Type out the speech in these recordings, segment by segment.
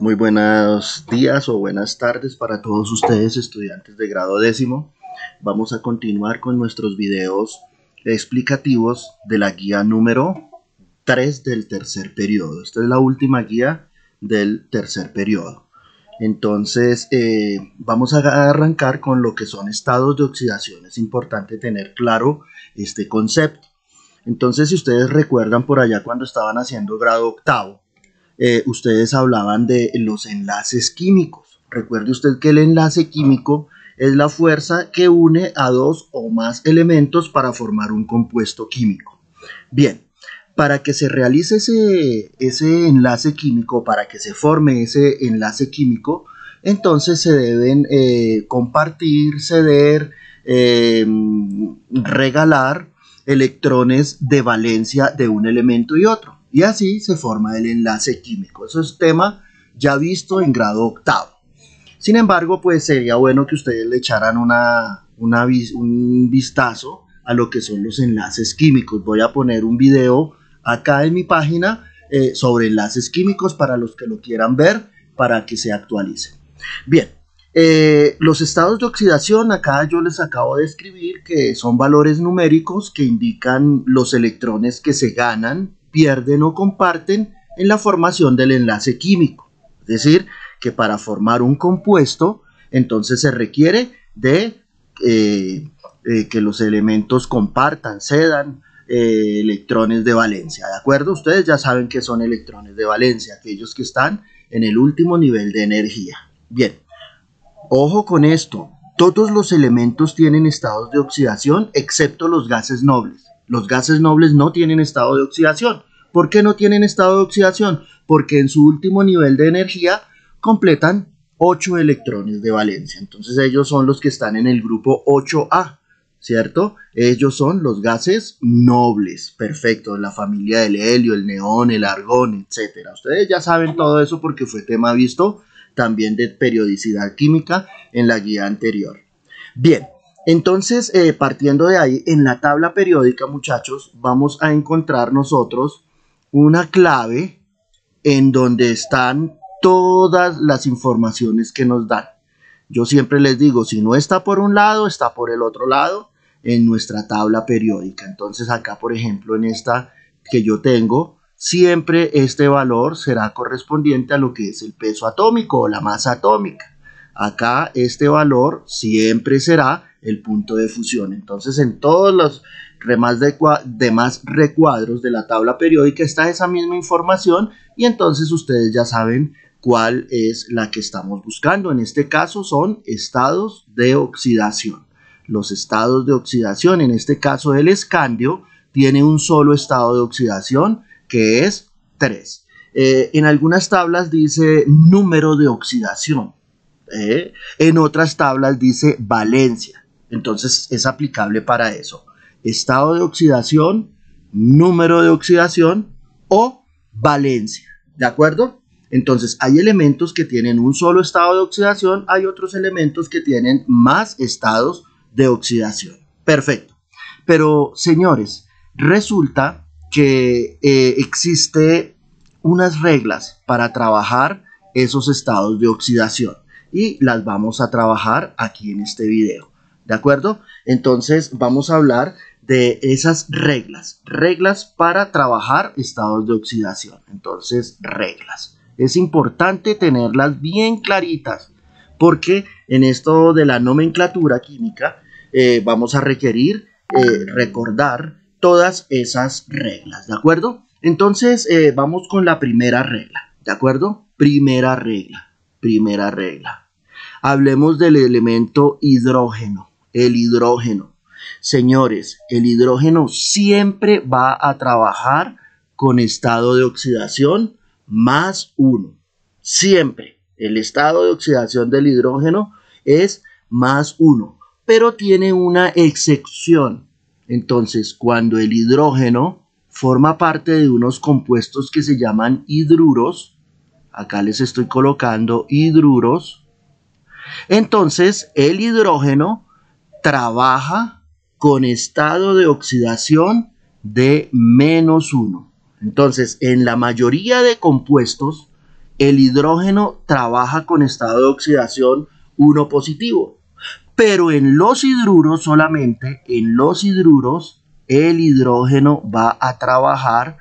Muy buenos días o buenas tardes para todos ustedes, estudiantes de grado décimo. Vamos a continuar con nuestros videos explicativos de la guía número 3 del tercer periodo. Esta es la última guía del tercer periodo. Entonces, vamos a arrancar con lo que son estados de oxidación. Es importante tener claro este concepto. Entonces, si ustedes recuerdan por allá cuando estaban haciendo grado octavo, ustedes hablaban de los enlaces químicos. Recuerde usted que el enlace químico es la fuerza que une a dos o más elementos para formar un compuesto químico. Bien, para que se realice ese enlace químico, para que se forme ese enlace químico, entonces se deben compartir, ceder, regalar electrones de valencia de un elemento y otro. Y así se forma el enlace químico. Eso es tema ya visto en grado octavo. Sin embargo, pues sería bueno que ustedes le echaran un vistazo a lo que son los enlaces químicos. Voy a poner un video acá en mi página sobre enlaces químicos para los que lo quieran ver, para que se actualicen. Bien, los estados de oxidación, acá yo les acabo de escribir que son valores numéricos que indican los electrones que se ganan, pierden o comparten en la formación del enlace químico. Es decir, que para formar un compuesto, entonces se requiere de que los elementos compartan, cedan electrones de valencia, ¿de acuerdo? Ustedes ya saben que son electrones de valencia, aquellos que están en el último nivel de energía. Bien, ojo con esto, todos los elementos tienen estados de oxidación excepto los gases nobles. Los gases nobles no tienen estado de oxidación. ¿Por qué no tienen estado de oxidación? Porque en su último nivel de energía completan 8 electrones de valencia. Entonces ellos son los que están en el grupo 8A, ¿cierto? Ellos son los gases nobles, perfecto, la familia del helio, el neón, el argón, etc. Ustedes ya saben todo eso porque fue tema visto también de periodicidad química en la guía anterior. Bien, entonces partiendo de ahí, en la tabla periódica, muchachos, vamos a encontrar nosotros una clave en donde están todas las informaciones que nos dan. Yo siempre les digo, si no está por un lado, está por el otro lado en nuestra tabla periódica. Entonces acá, por ejemplo, en esta que yo tengo, siempre este valor será correspondiente a lo que es el peso atómico o la masa atómica. Acá este valor siempre será el punto de fusión. Entonces en todos los demás recuadros de la tabla periódica está esa misma información y entonces ustedes ya saben cuál es la que estamos buscando. En este caso son estados de oxidación. Los estados de oxidación, en este caso el escandio, tiene un solo estado de oxidación que es 3. En algunas tablas dice número de oxidación. En otras tablas dice valencia. Entonces es aplicable para eso. Estado de oxidación, número de oxidación o valencia. ¿De acuerdo? Entonces hay elementos que tienen un solo estado de oxidación, hay otros elementos que tienen más estados de oxidación. Perfecto. Pero señores, resulta que existe unas reglas para trabajar esos estados de oxidación y las vamos a trabajar aquí en este video. ¿De acuerdo? Entonces vamos a hablar de esas reglas para trabajar estados de oxidación. Entonces, reglas. Es importante tenerlas bien claritas porque en esto de la nomenclatura química vamos a requerir recordar todas esas reglas, ¿de acuerdo? Entonces vamos con la primera regla, ¿de acuerdo? Primera regla. Hablemos del elemento hidrógeno, el hidrógeno. Señores, el hidrógeno siempre va a trabajar con estado de oxidación más 1. Siempre el estado de oxidación del hidrógeno es más 1, pero tiene una excepción. Entonces, cuando el hidrógeno forma parte de unos compuestos que se llaman hidruros, acá les estoy colocando hidruros, entonces el hidrógeno trabaja con estado de oxidación de -1. Entonces, en la mayoría de compuestos el hidrógeno trabaja con estado de oxidación 1 positivo. Pero en los hidruros solamente, en los hidruros, el hidrógeno va a trabajar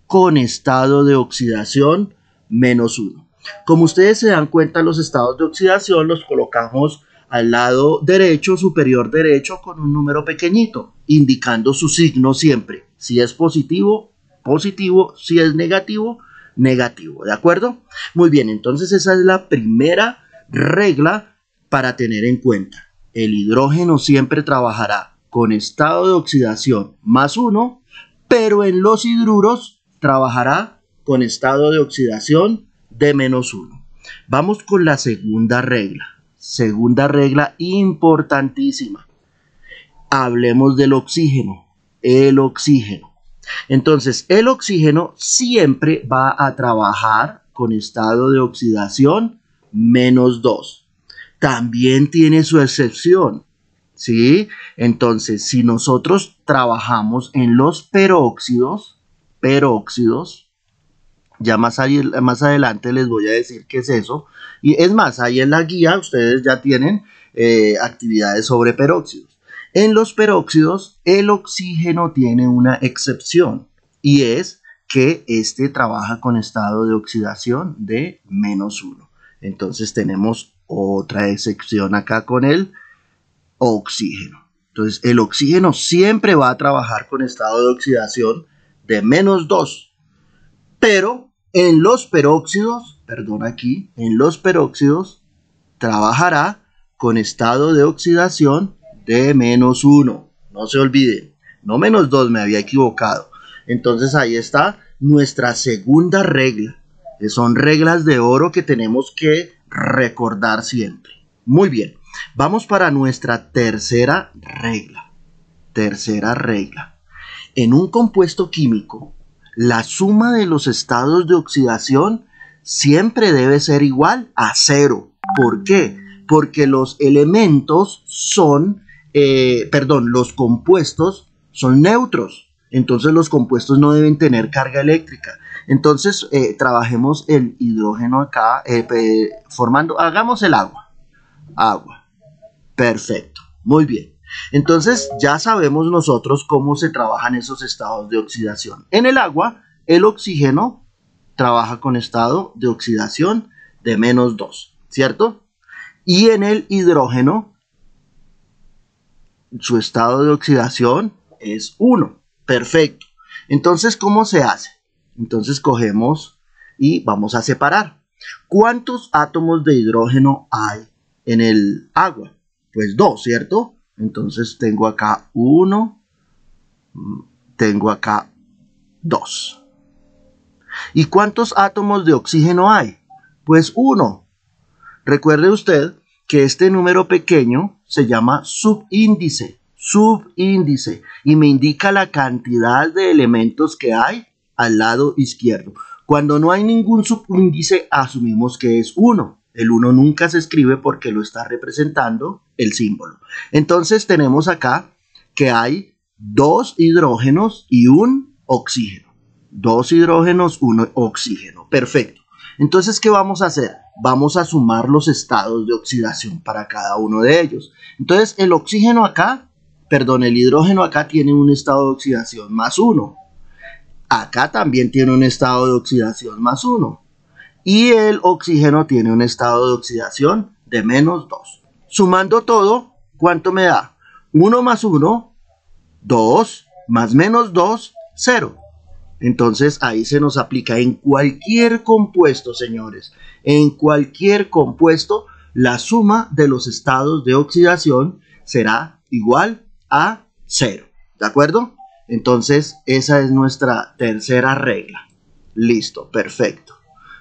con estado de oxidación -1. Como ustedes se dan cuenta, los estados de oxidación los colocamos al lado derecho, superior derecho, con un número pequeñito, indicando su signo siempre. Si es positivo, positivo, si es negativo, negativo, ¿de acuerdo? Muy bien, entonces esa es la primera regla para tener en cuenta. El hidrógeno siempre trabajará con estado de oxidación +1, pero en los hidruros trabajará con estado de oxidación de -1. Vamos con la segunda regla. Segunda regla importantísima. Hablemos del oxígeno. El oxígeno. Entonces, el oxígeno siempre va a trabajar con estado de oxidación -2. También tiene su excepción, ¿sí? Entonces, si nosotros trabajamos en los peróxidos, ya más adelante les voy a decir qué es eso. Y es más, ahí en la guía ustedes ya tienen actividades sobre peróxidos. En los peróxidos, el oxígeno tiene una excepción y es que este trabaja con estado de oxidación de -1. Entonces tenemos otra excepción acá con el oxígeno. Entonces el oxígeno siempre va a trabajar con estado de oxidación de -2. Pero en los peróxidos, en los peróxidos trabajará con estado de oxidación de -1. No se olviden, no -2, me había equivocado. Entonces ahí está nuestra segunda regla. Que son reglas de oro que tenemos que recordar siempre. Muy bien, vamos para nuestra tercera regla. Tercera regla. En un compuesto químico, la suma de los estados de oxidación siempre debe ser igual a 0. ¿Por qué? Porque los elementos son, los compuestos son neutros. Entonces los compuestos no deben tener carga eléctrica. Entonces trabajemos el hidrógeno acá, hagamos el agua. Agua. Perfecto. Muy bien. Entonces ya sabemos nosotros cómo se trabajan esos estados de oxidación. En el agua, el oxígeno trabaja con estado de oxidación de -2, ¿cierto? Y en el hidrógeno, su estado de oxidación es 1. Perfecto. Entonces, ¿cómo se hace? Entonces cogemos y vamos a separar. ¿Cuántos átomos de hidrógeno hay en el agua? Pues 2, ¿cierto? Entonces tengo acá 1, tengo acá 2. ¿Y cuántos átomos de oxígeno hay? Pues 1. Recuerde usted que este número pequeño se llama subíndice, y me indica la cantidad de elementos que hay al lado izquierdo. Cuando no hay ningún subíndice, asumimos que es 1. El 1 nunca se escribe porque lo está representando el símbolo. Entonces tenemos acá que hay 2 hidrógenos y un oxígeno. 2 hidrógenos, 1 oxígeno. Perfecto. Entonces, ¿qué vamos a hacer? Vamos a sumar los estados de oxidación para cada uno de ellos. Entonces, el hidrógeno acá tiene un estado de oxidación +1. Acá también tiene un estado de oxidación +1. Y el oxígeno tiene un estado de oxidación de -2. Sumando todo, ¿cuánto me da? 1 más 1, 2, más -2, 0. Entonces ahí se nos aplica en cualquier compuesto, señores. En cualquier compuesto, la suma de los estados de oxidación será igual a 0. ¿De acuerdo? Entonces esa es nuestra tercera regla. Listo, perfecto.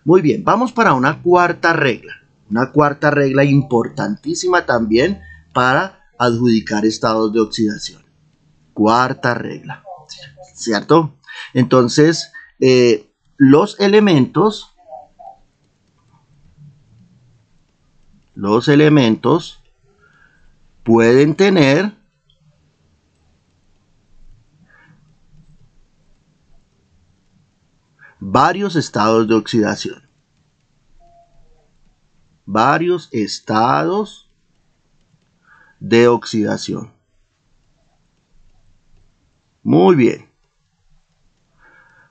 Muy bien, vamos para una cuarta regla. Una cuarta regla importantísima también para adjudicar estados de oxidación. Cuarta regla, ¿cierto? Entonces, los elementos pueden tener varios estados de oxidación. varios estados de oxidación. Muy bien.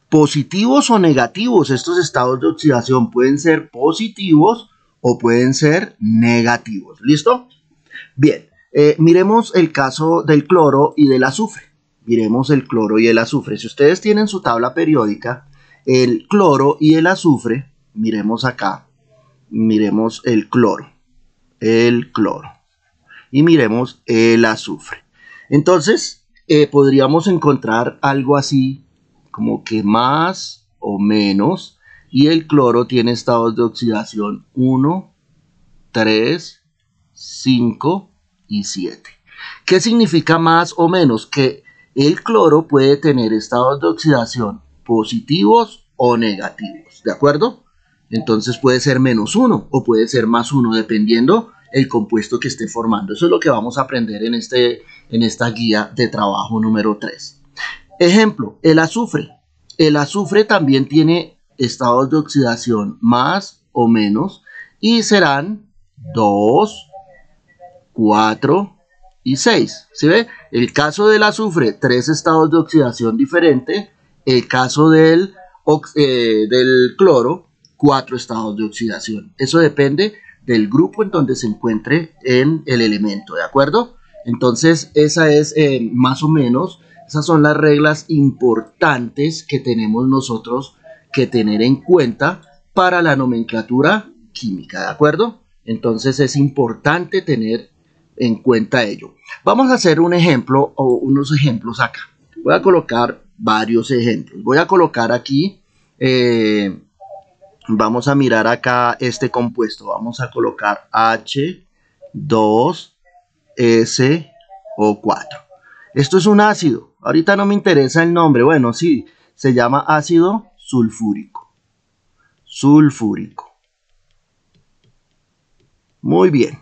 Positivos o negativos, estos estados de oxidación pueden ser positivos o pueden ser negativos. ¿Listo? Bien, miremos el caso del cloro y del azufre. Miremos el cloro y el azufre. Si ustedes tienen su tabla periódica, el cloro y el azufre, miremos acá, miremos el cloro, y miremos el azufre. Entonces, podríamos encontrar algo así como que más o menos, y el cloro tiene estados de oxidación 1, 3, 5 y 7. ¿Qué significa más o menos? Que el cloro puede tener estados de oxidación positivos o negativos, ¿de acuerdo? Entonces puede ser -1 o puede ser +1, dependiendo el compuesto que esté formando. Eso es lo que vamos a aprender en esta guía de trabajo número 3. Ejemplo, el azufre. El azufre también tiene estados de oxidación más o menos y serán 2, 4 y 6. ¿Sí ve? El caso del azufre, 3 estados de oxidación diferentes. El caso del cloro, 4 estados de oxidación. Eso depende del grupo en donde se encuentre en el elemento, ¿de acuerdo? Entonces, esa es más o menos, esas son las reglas importantes que tenemos nosotros que tener en cuenta para la nomenclatura química, ¿de acuerdo? Entonces, es importante tener en cuenta ello. Vamos a hacer un ejemplo o unos ejemplos acá. Voy a colocar varios ejemplos. Voy a colocar aquí, vamos a mirar acá este compuesto. Vamos a colocar H2SO4. Esto es un ácido. Ahorita no me interesa el nombre. Bueno, sí, se llama ácido sulfúrico. Muy bien.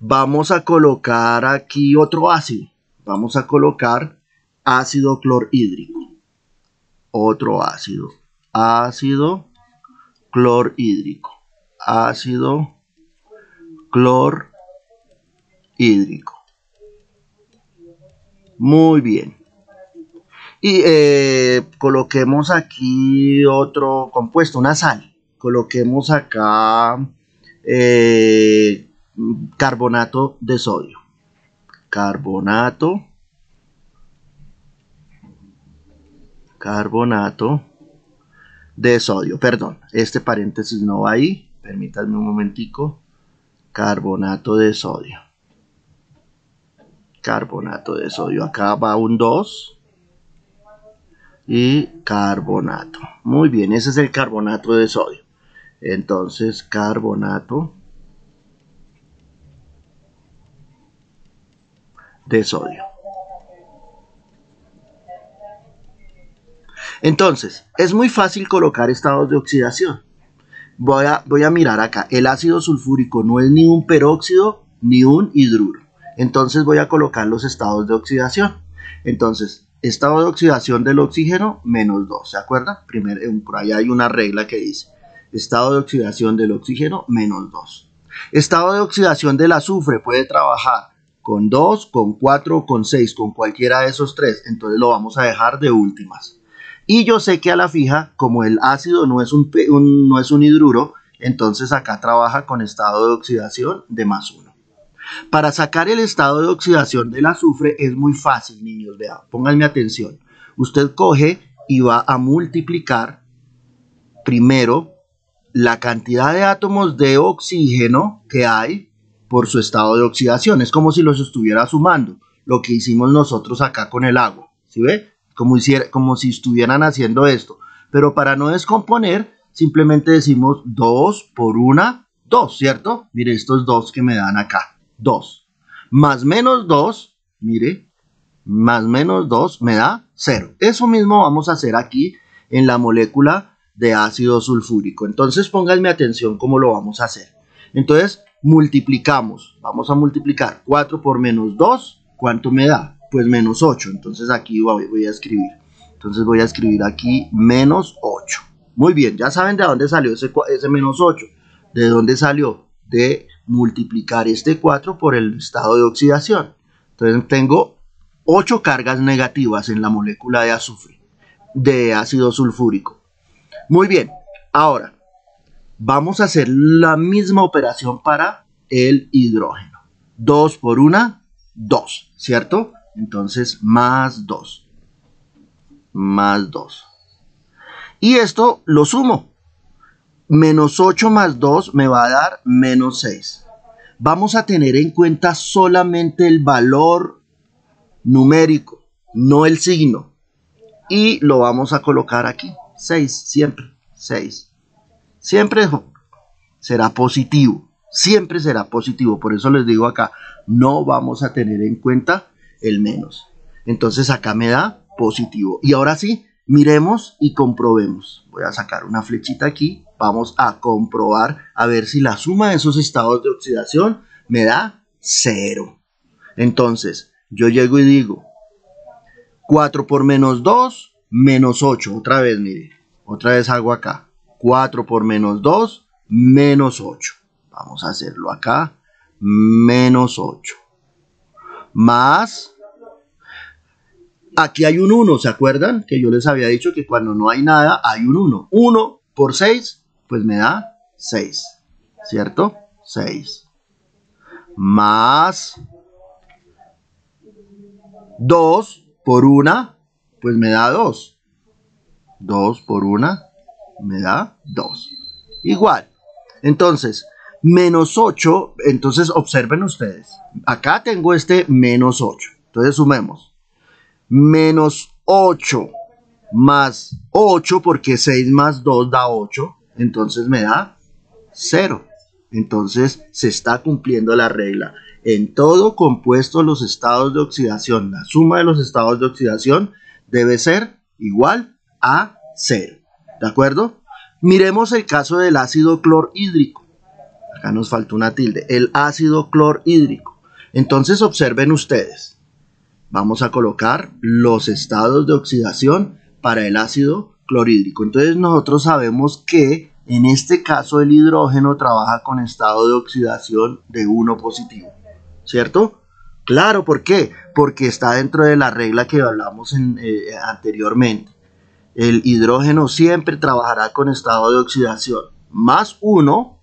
Vamos a colocar aquí otro ácido. Vamos a colocar ácido clorhídrico. Otro ácido. Ácido clorhídrico. Ácido clorhídrico. Muy bien. Y coloquemos aquí otro compuesto, una sal. Coloquemos acá carbonato de sodio. Carbonato de sodio. Perdón, este paréntesis no va ahí. Permítanme un momentico. Carbonato de sodio. Carbonato de sodio. Acá va un 2. Y carbonato. Muy bien, ese es el carbonato de sodio. Entonces, carbonato de sodio. Entonces, es muy fácil colocar estados de oxidación. Voy a mirar acá. El ácido sulfúrico no es ni un peróxido ni un hidruro. Entonces voy a colocar los estados de oxidación. Entonces, estado de oxidación del oxígeno, -2. ¿Se acuerdan? Por ahí hay una regla que dice estado de oxidación del oxígeno, -2. Estado de oxidación del azufre puede trabajar con 2, con 4, con 6, con cualquiera de esos 3. Entonces lo vamos a dejar de últimas. Y yo sé que a la fija, como el ácido no es un hidruro, entonces acá trabaja con estado de oxidación de +1. Para sacar el estado de oxidación del azufre es muy fácil, niños. Vean, pónganme atención. Usted coge y va a multiplicar primero la cantidad de átomos de oxígeno que hay por su estado de oxidación. Es como si los estuviera sumando, lo que hicimos nosotros acá con el agua. ¿Sí ve? Como si estuvieran haciendo esto. Pero para no descomponer, simplemente decimos 2 por 1, 2, ¿cierto? Mire estos 2 que me dan acá. 2. Más -2, mire, más -2 me da 0. Eso mismo vamos a hacer aquí en la molécula de ácido sulfúrico. Entonces pónganme atención cómo lo vamos a hacer. Entonces multiplicamos. Vamos a multiplicar 4 por -2. ¿Cuánto me da? Pues -8. Entonces aquí voy a escribir. Entonces voy a escribir aquí -8. Muy bien, ya saben de dónde salió ese -8. ¿De dónde salió? de multiplicar este 4 por el estado de oxidación. Entonces tengo 8 cargas negativas en la molécula de azufre, de ácido sulfúrico. Muy bien, ahora vamos a hacer la misma operación para el hidrógeno. 2 por 1, 2, ¿cierto? Entonces más 2, más 2. Y esto lo sumo. Menos 8 más 2 me va a dar menos 6. Vamos a tener en cuenta solamente el valor numérico, no el signo. Y lo vamos a colocar aquí. 6, siempre. 6. Siempre será positivo. Siempre será positivo. Por eso les digo acá, no vamos a tener en cuenta el menos. Entonces acá me da positivo. Y ahora sí, miremos y comprobemos. Voy a sacar una flechita aquí. Vamos a comprobar a ver si la suma de esos estados de oxidación me da 0. Entonces, yo llego y digo 4 por menos 2, menos 8. Otra vez, mire. Otra vez hago acá. 4 por menos 2, menos 8. Vamos a hacerlo acá. Menos 8. Más... Aquí hay un 1, ¿se acuerdan? Que yo les había dicho que cuando no hay nada, hay un 1. 1 por 6, pues me da 6. ¿Cierto? 6. Más 2 por 1, pues me da 2. 2 por 1 me da 2. Igual. Entonces, menos 8, entonces observen ustedes. Acá tengo este menos 8. Entonces sumemos. Menos 8 más 8, porque 6 más 2 da 8, entonces me da 0. Entonces se está cumpliendo la regla. En todo compuesto los estados de oxidación, la suma de los estados de oxidación debe ser igual a 0. ¿De acuerdo? Miremos el caso del ácido clorhídrico. Acá nos falta una tilde. El ácido clorhídrico. Entonces observen ustedes. Vamos a colocar los estados de oxidación para el ácido clorhídrico. Entonces nosotros sabemos que en este caso el hidrógeno trabaja con estado de oxidación de 1 positivo. ¿Cierto? Claro, ¿por qué? Porque está dentro de la regla que hablamos anteriormente. El hidrógeno siempre trabajará con estado de oxidación más 1,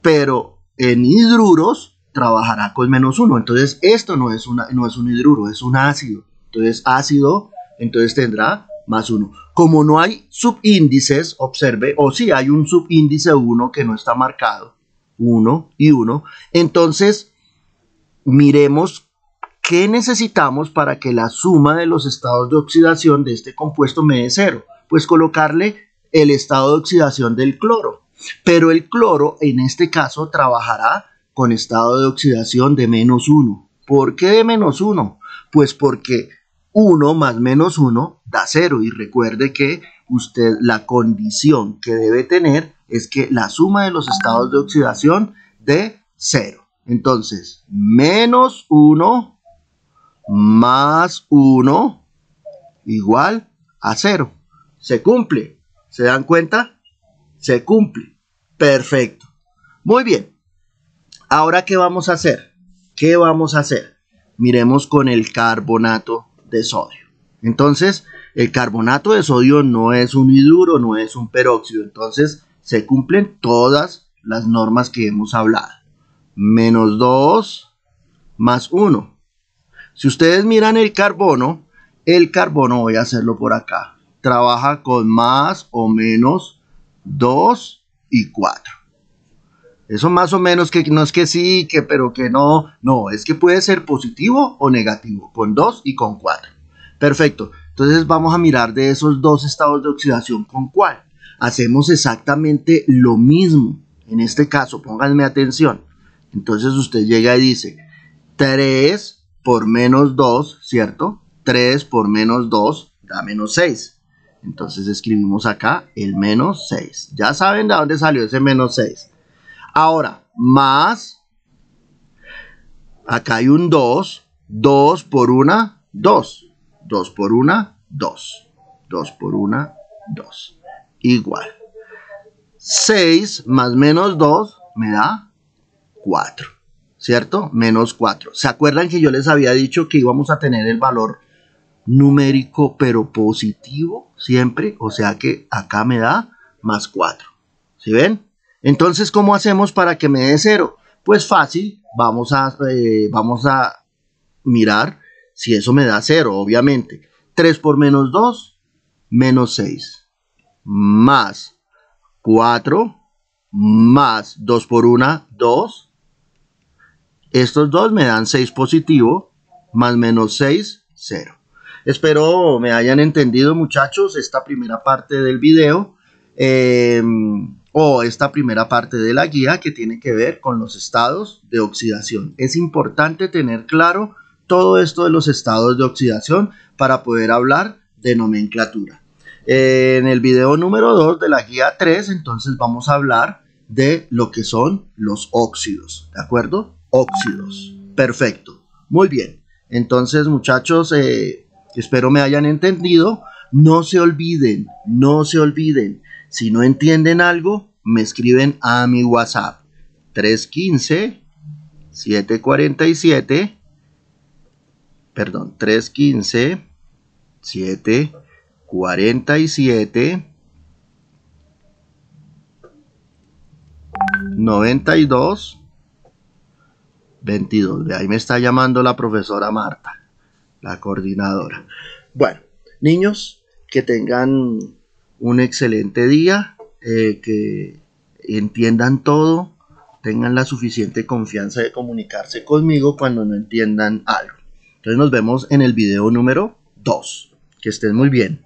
pero en hidruros trabajará con menos 1. Entonces esto no es un hidruro, es un ácido. Entonces ácido, entonces tendrá más 1. Como no hay subíndices, observe, o sí hay un subíndice 1 que no está marcado, 1 y 1, entonces miremos qué necesitamos para que la suma de los estados de oxidación de este compuesto me dé 0. Pues colocarle el estado de oxidación del cloro. Pero el cloro en este caso trabajará con estado de oxidación de menos 1. ¿Por qué de menos 1? Pues porque 1 más menos 1 da 0. Y recuerde que usted la condición que debe tener es que la suma de los estados de oxidación dé 0. Entonces, menos 1 más 1 igual a 0. ¿Se cumple? ¿Se dan cuenta? Se cumple. Perfecto. Muy bien. Ahora, ¿qué vamos a hacer? ¿Qué vamos a hacer? Miremos con el carbonato de sodio. Entonces, el carbonato de sodio no es un hidruro, no es un peróxido. Entonces, se cumplen todas las normas que hemos hablado. Menos 2 más 1. Si ustedes miran el carbono, voy a hacerlo por acá, trabaja con más o menos 2 y 4. Eso más o menos que no es que sí, pero que no. No, es que puede ser positivo o negativo, con 2 y con 4. Perfecto. Entonces vamos a mirar de esos dos estados de oxidación con cuál. Hacemos exactamente lo mismo. En este caso, pónganme atención. Entonces usted llega y dice 3 por menos 2, ¿cierto? 3 por menos 2 da menos 6. Entonces escribimos acá el menos 6. Ya saben de dónde salió ese menos 6. Ahora, más, acá hay un 2, 2 por 1, 2, 2 por 1, 2, 2 por 1, 2, igual. 6 más menos 2 me da 4, ¿cierto? Menos 4. ¿Se acuerdan que yo les había dicho que íbamos a tener el valor numérico pero positivo siempre? O sea que acá me da más 4. ¿Sí ven? Entonces, ¿cómo hacemos para que me dé 0? Pues fácil, vamos a mirar si eso me da 0, obviamente. 3 por menos 2, menos 6. Más 4, más 2 por 1, 2. Estos dos me dan 6 positivo, más menos 6, 0. Espero me hayan entendido, muchachos, esta primera parte del video o esta primera parte de la guía que tiene que ver con los estados de oxidación. Es importante tener claro todo esto de los estados de oxidación para poder hablar de nomenclatura. En el video número 2 de la guía 3, entonces vamos a hablar de lo que son los óxidos, ¿de acuerdo? Óxidos. Perfecto. Muy bien. Entonces, muchachos, espero me hayan entendido. No se olviden, si no entienden algo, me escriben a mi WhatsApp 315-747, 92 22. De ahí me está llamando la profesora Marta, la coordinadora. Bueno, niños, que tengan un excelente día, que entiendan todo, tengan la suficiente confianza de comunicarse conmigo cuando no entiendan algo. Entonces nos vemos en el video número 2. Que estén muy bien.